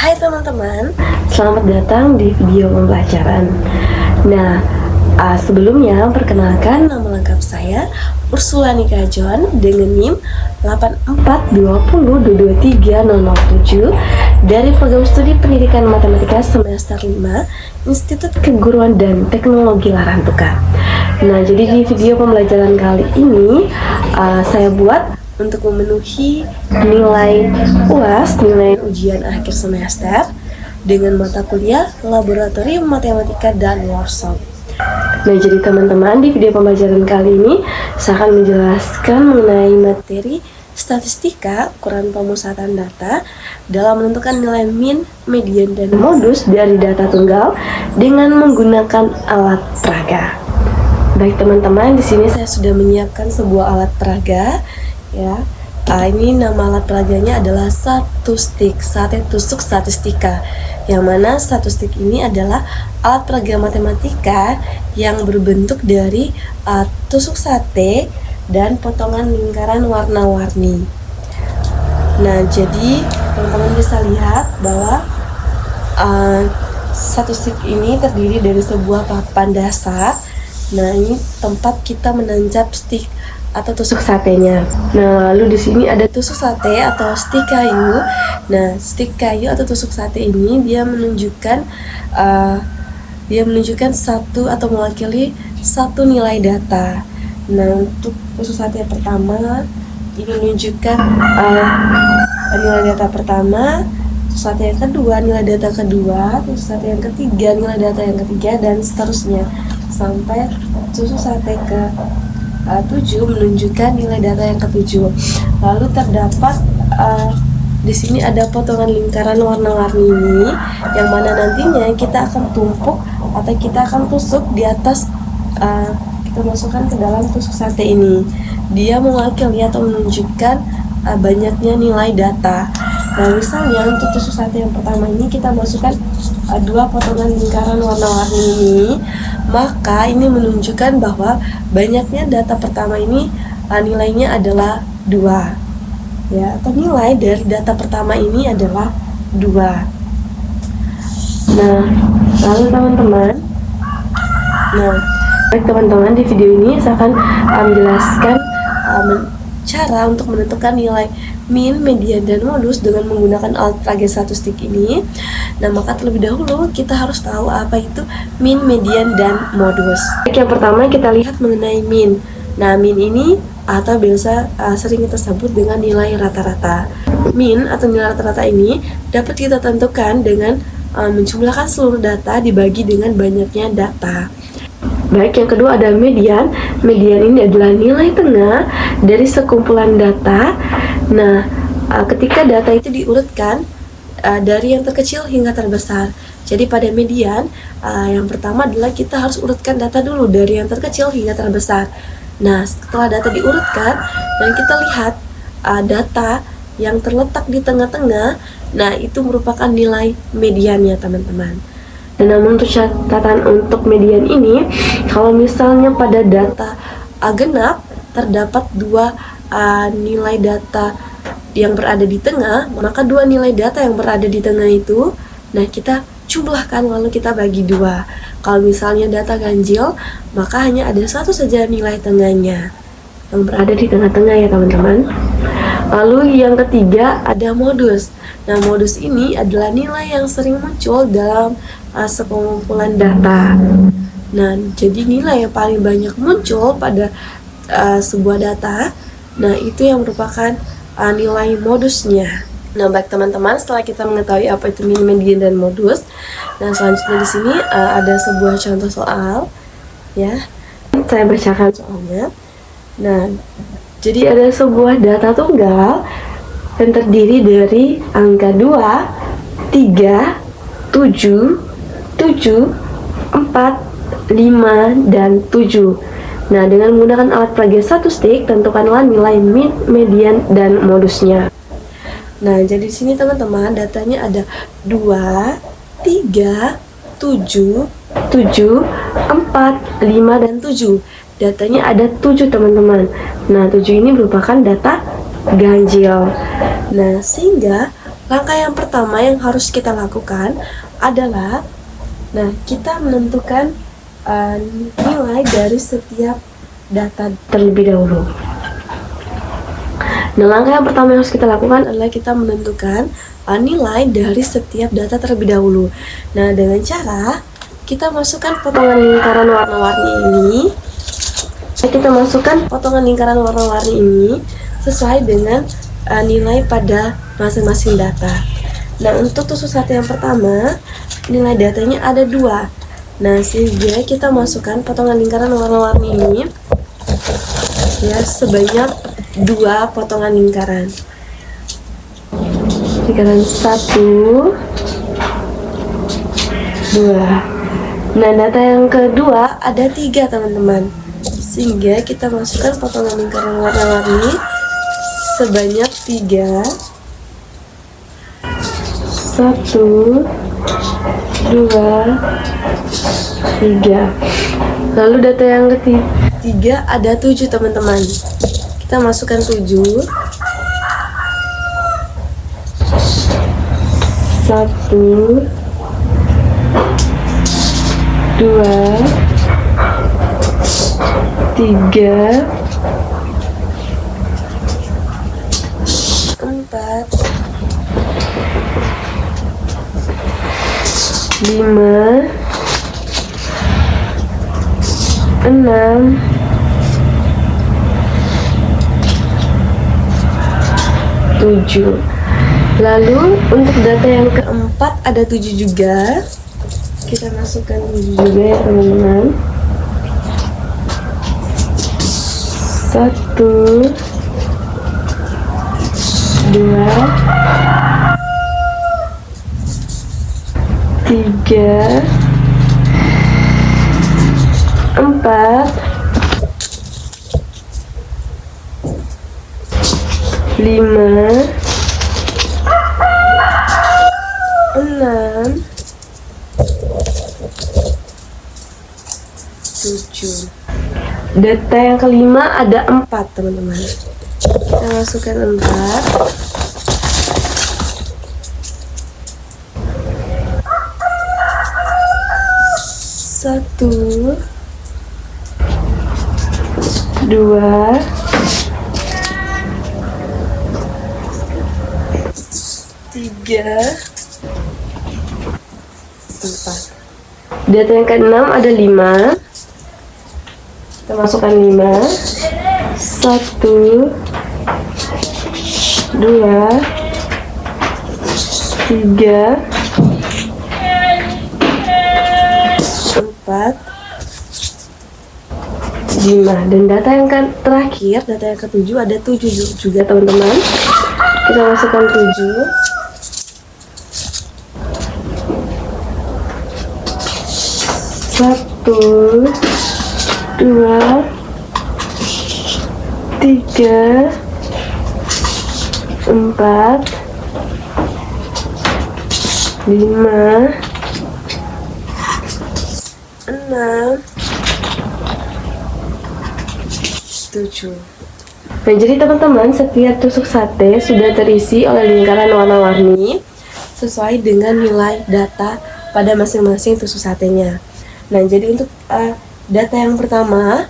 Hai teman-teman, selamat datang di video pembelajaran. Nah, sebelumnya perkenalkan nama lengkap saya Ursula Nika John dengan NIM 8420223007 dari Program Studi Pendidikan Matematika Semester 5 Institut Keguruan dan Teknologi Larantuka. Nah, jadi di video pembelajaran kali ini saya buat untuk memenuhi nilai UAS, nilai ujian akhir semester dengan mata kuliah Laboratorium Matematika dan Workshop. Nah, jadi teman-teman, di video pembelajaran kali ini saya akan menjelaskan mengenai materi statistika, ukuran pemusatan data dalam menentukan nilai min, median, dan modus dari data tunggal dengan menggunakan alat peraga. Baik teman-teman, di sini saya sudah menyiapkan sebuah alat peraga. Ya, ini nama alat peraganya adalah satu stick sate tusuk statistika, yang mana satu stick ini adalah alat peraga matematika yang berbentuk dari tusuk sate dan potongan lingkaran warna-warni. Nah, jadi teman-teman bisa lihat bahwa satu stick ini terdiri dari sebuah papan dasar. Nah, ini tempat kita menancap stick atau tusuk satenya. Nah, lalu di sini ada tusuk sate atau stick kayu. Nah, stick kayu atau tusuk sate ini dia menunjukkan satu atau mewakili satu nilai data. Nah, untuk tusuk sate yang pertama ini menunjukkan nilai data pertama, tusuk sate yang kedua nilai data kedua, tusuk sate yang ketiga nilai data yang ketiga, dan seterusnya sampai tusuk sate ke 7 menunjukkan nilai data yang ke-7. Lalu terdapat di sini ada potongan lingkaran warna-warni ini, yang mana nantinya kita akan tumpuk atau kita akan tusuk di atas, kita masukkan ke dalam tusuk sate ini. Dia mewakili atau menunjukkan banyaknya nilai data. Nah, misalnya untuk tusuk sate yang pertama ini kita masukkan 2 potongan lingkaran warna-warni ini, maka ini menunjukkan bahwa banyaknya data pertama ini nilainya adalah 2, ya, atau nilai dari data pertama ini adalah 2. Nah, lalu teman-teman, baik teman-teman, di video ini saya akan menjelaskan cara untuk menentukan nilai min, median, dan modus dengan menggunakan alat peraga satu stick ini. Nah, maka terlebih dahulu kita harus tahu apa itu min, median, dan modus. Yang pertama kita lihat mengenai min. Nah, min ini atau biasa sering kita sebut dengan nilai rata-rata. Min atau nilai rata-rata ini dapat kita tentukan dengan menjumlahkan seluruh data dibagi dengan banyaknya data. Baik, yang kedua ada median. Median ini adalah nilai tengah dari sekumpulan data. Nah, ketika data itu diurutkan dari yang terkecil hingga terbesar. Jadi pada median, yang pertama adalah kita harus urutkan data dulu dari yang terkecil hingga terbesar. Nah, setelah data diurutkan dan kita lihat data yang terletak di tengah-tengah, nah itu merupakan nilai mediannya, teman-teman. Dan namun untuk catatan untuk median ini, kalau misalnya pada data genap terdapat 2 nilai data yang berada di tengah, maka 2 nilai data yang berada di tengah itu, nah kita jumlahkan lalu kita bagi 2. Kalau misalnya data ganjil, maka hanya ada satu saja nilai tengahnya yang berada di tengah-tengah, ya teman-teman. Lalu yang ketiga ada modus. Nah, modus ini adalah nilai yang sering muncul dalam sekumpulan data. Nah, jadi nilai yang paling banyak muncul pada sebuah data, nah itu yang merupakan nilai modusnya. Nah, baik teman-teman, setelah kita mengetahui apa itu min, median, dan modus, nah selanjutnya di sini ada sebuah contoh soal, ya. Saya bacakan soalnya. Nah, jadi ada sebuah data tunggal yang terdiri dari angka 2, 3, 7, 4, 5, dan 7. Nah, dengan menggunakan alat peraga satu stick, tentukanlah nilai min, median, dan modusnya. Nah, jadi di sini teman-teman, datanya ada 2, 3, 7, 4, 5, dan 7. Datanya ada 7, teman-teman. Nah, 7 ini merupakan data ganjil. Nah, sehingga Langkah yang pertama yang harus kita lakukan adalah, kita menentukan nilai dari setiap data terlebih dahulu. Nah, langkah yang pertama yang harus kita lakukan adalah kita menentukan nilai dari setiap data terlebih dahulu. Nah, dengan cara kita masukkan potongan lingkaran warna-warni ini. Kita masukkan potongan lingkaran warna-warni ini sesuai dengan nilai pada masing-masing data. Nah, untuk tusuk sate yang pertama, nilai datanya ada 2. Nah, sehingga kita masukkan potongan lingkaran warna-warni ini ya sebanyak 2 potongan lingkaran. Lingkaran 1, 2. Nah, data yang kedua ada 3, teman-teman. Sehingga kita masukkan potongan lingkaran warna-warni sebanyak 3. 1, 2, 3. Lalu data yang ketiga ada 7, teman-teman. Kita masukkan 7. 1, 2, 3, 4, 5, 6, 7. Lalu untuk data yang keempat ada 7 juga. Kita masukkan 7 juga ya, teman-teman. 1, 2, 3, 4, 5, 6, 7. Data yang kelima ada 4, teman-teman. Kita masukkan 4. 1, 2, 3, 4. Data yang keenam ada 5. Kita masukkan 5. 1, 2, 3, 4, 5. Dan data yang terakhir, data yang ketujuh ada 7 juga, teman-teman. Kita masukkan 7. 1, 2, 3, 4, 5, 6, 7. Nah, jadi teman-teman, setiap tusuk sate sudah terisi oleh lingkaran warna-warni sesuai dengan nilai data pada masing-masing tusuk satenya. Nah, jadi untuk data yang pertama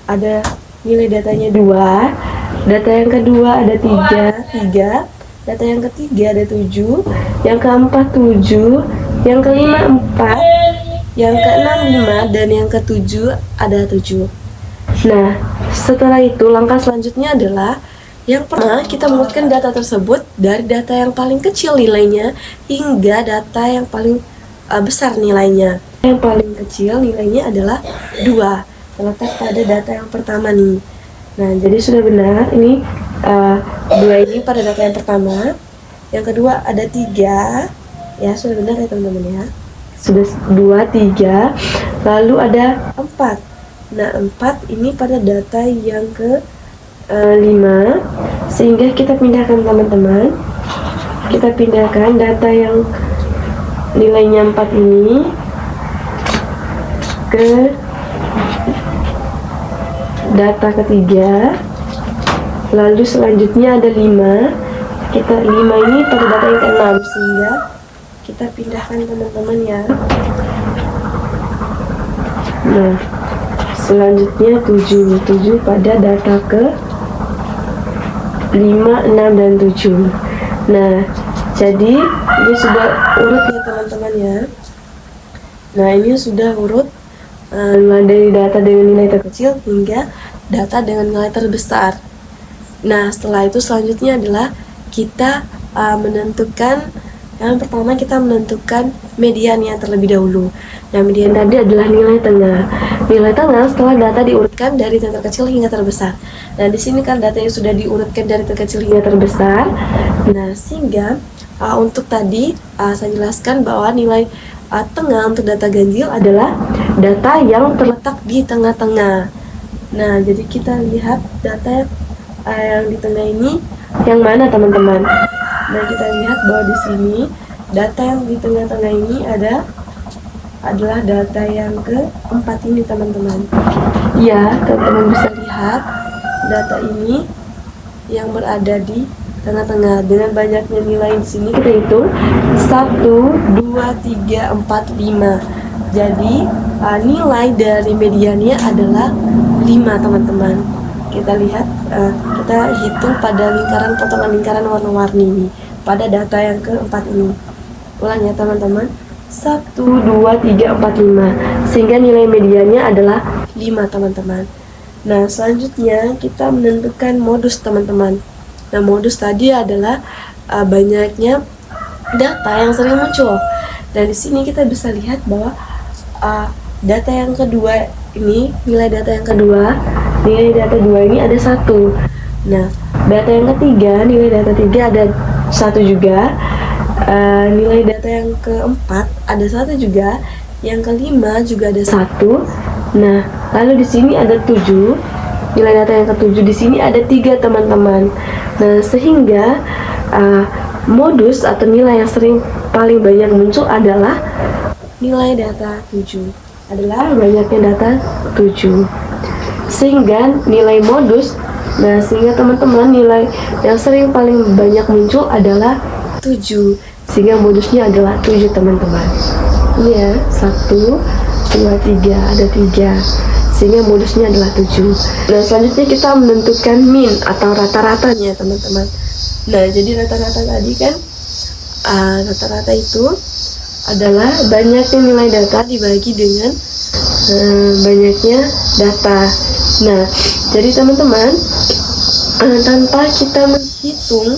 ada nilai datanya 2, data yang kedua ada 3, data yang ketiga ada 7, yang keempat 7, yang kelima 4, yang keenam 5, dan yang ketujuh ada 7. Nah, setelah itu langkah selanjutnya adalah yang pertama kita menurunkan data tersebut dari data yang paling kecil nilainya hingga data yang paling besar nilainya. Yang paling kecil nilainya adalah 2, terletak pada data yang pertama nih. Nah, jadi sudah benar ini 2 ini pada data yang pertama. Yang kedua ada 3, ya sudah benar ya teman-teman ya. Sudah 2, 3. Lalu ada 4. Nah, 4 ini pada data yang ke 5, sehingga kita pindahkan, teman-teman. Kita pindahkan data yang nilainya 4 ini ke data ketiga. Lalu selanjutnya ada 5, kita 5 ini pada data yang ke-6, sehingga kita pindahkan teman-teman ya. Nah, selanjutnya 7 pada data ke 5, 6, dan 7. Nah, jadi ini sudah urut ya teman-teman ya. Nah, ini sudah urut dari data dengan nilai terkecil hingga data dengan nilai terbesar. Nah, setelah itu selanjutnya adalah kita menentukan, yang pertama kita menentukan mediannya terlebih dahulu. Nah, median tadi adalah nilai tengah. Nilai tengah setelah data diurutkan dari yang terkecil hingga terbesar. Nah, di sini kan data yang sudah diurutkan dari terkecil hingga terbesar. Nah, sehingga untuk tadi saya jelaskan bahwa nilai tengah untuk data ganjil adalah data yang terletak di tengah-tengah. Nah, jadi kita lihat data yang di tengah ini yang mana teman-teman. Nah, kita lihat bahwa di sini data yang di tengah-tengah ini adalah data yang keempat ini teman-teman. Ya, teman-teman bisa lihat data ini yang berada di tengah-tengah dengan banyaknya nilai di sini. Kita hitung 1, 2, 3, 4, 5. Jadi nilai dari mediannya adalah 5 teman-teman. Kita lihat, kita hitung pada potongan lingkaran warna-warni ini pada data yang keempat ini. Ulang ya teman-teman, 1, 2, 3, 4, 5, sehingga nilai mediannya adalah 5 teman-teman. Nah, selanjutnya kita menentukan modus teman-teman. Nah, modus tadi adalah banyaknya data yang sering muncul. Dan di sini kita bisa lihat bahwa data yang kedua ini, nilai data yang kedua, nilai data 2 ini ada 1. Nah, data yang ketiga, nilai data 3 ada 1 juga. Nilai data yang keempat ada 1 juga. Yang kelima juga ada 1. Nah, lalu di sini ada 7. Nilai data yang ketujuh di sini ada 3 teman-teman. Nah, sehingga modus atau nilai yang sering paling banyak muncul adalah nilai data 7. Adalah banyaknya data 7. Sehingga nilai modus, nah sehingga teman-teman nilai yang sering paling banyak muncul adalah 7. Sehingga modusnya adalah 7 teman-teman. Iya, 1, 2, 3, ada 3. Sehingga modusnya adalah 7. Nah, selanjutnya kita menentukan min atau rata-ratanya teman-teman. Nah, jadi rata-rata tadi kan rata-rata itu adalah banyaknya nilai data dibagi dengan banyaknya data. Nah, jadi teman-teman, tanpa kita menghitung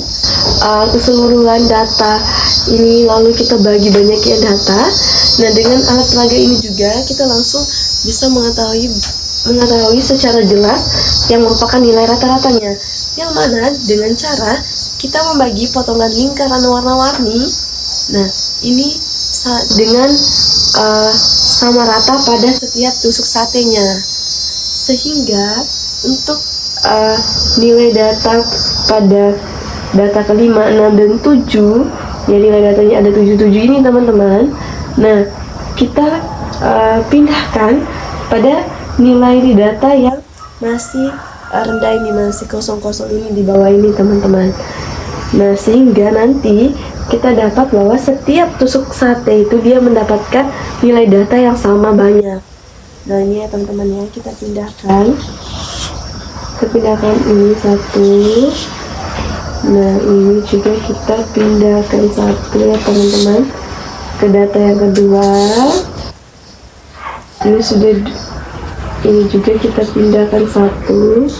keseluruhan data ini lalu kita bagi banyaknya data, nah dengan alat peraga ini juga kita langsung bisa mengetahui secara jelas yang merupakan nilai rata-ratanya, yang mana dengan cara kita membagi potongan lingkaran warna-warni. Nah, ini dengan sama rata pada setiap tusuk satenya, sehingga untuk nilai data pada data kelima, 6, dan 7, ya nilai datanya ada 7 ini teman-teman. Nah, kita pindahkan pada nilai di data yang masih rendah ini, masih kosong-kosong ini di bawah ini teman-teman. Nah, sehingga nanti kita dapat bahwa setiap tusuk sate itu dia mendapatkan nilai data yang sama banyak. Nah, ini ya teman-teman ya, kita pindahkan ini 1. Nah, ini juga kita pindahkan 1 ya teman-teman ke data yang kedua. Ini juga kita pindahkan 1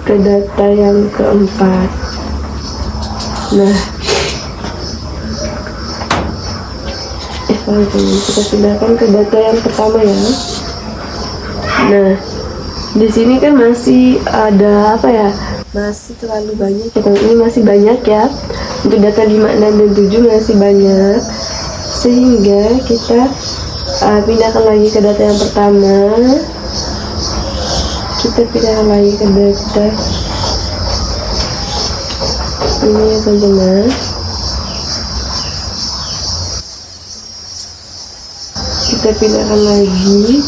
ke data yang keempat. Nah, kita pindahkan ke data yang pertama ya. Nah, di sini kan masih ada masih terlalu banyak. Ini masih banyak ya. Untuk data 5, 6, dan 7 masih banyak. Sehingga kita pindahkan lagi ke data yang pertama. Kita pindahkan lagi ke data ini ya teman-teman. Kita pindahkan lagi.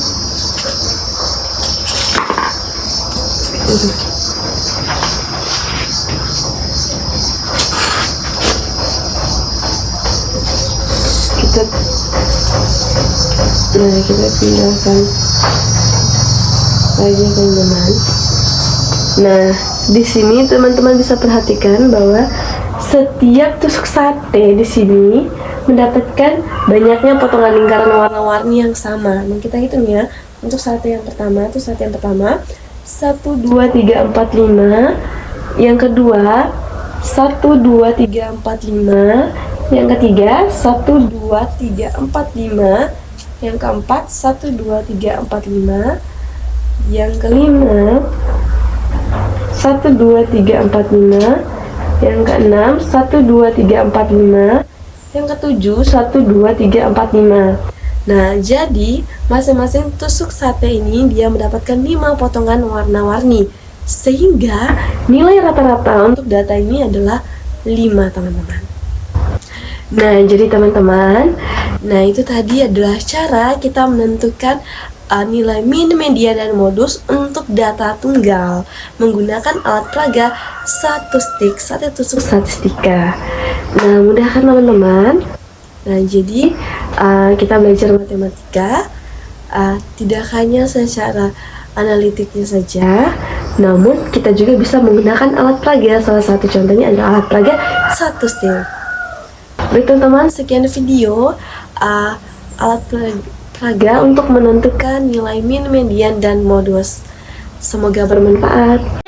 deket. Nah, kita pindahkan lagi teman-teman. Nah, di sini teman-teman bisa perhatikan bahwa setiap tusuk sate di sini mendapatkan banyaknya potongan lingkaran warna-warni yang sama. Nah, kita hitung ya. Untuk sate yang pertama, 1, 2, 3, 4, 5. Yang kedua 1, 2, 3, 4, 5. Yang ketiga 1, 2, 3, 4, 5. Yang keempat 1, 2, 3, 4, 5. Yang kelima 1, 2, 3, 4, 5. Yang keenam 1, 2, 3, 4, 5. Yang ketujuh 1, 2, 3, 4, 5. Nah, jadi masing-masing tusuk sate ini dia mendapatkan 5 potongan warna-warni, sehingga nilai rata-rata untuk data ini adalah 5 teman-teman. Nah, jadi teman-teman, nah itu tadi adalah cara kita menentukan nilai min, median, dan modus untuk data tunggal menggunakan alat peraga satu stick sate tusuk statistika. Nah, mudah kan teman-teman? Nah, jadi kita belajar matematika tidak hanya secara analitiknya saja, namun kita juga bisa menggunakan alat peraga. Salah satu contohnya adalah alat peraga satu stick. Baik teman-teman, sekian video alat peraga untuk menentukan nilai min, median, dan modus. Semoga bermanfaat.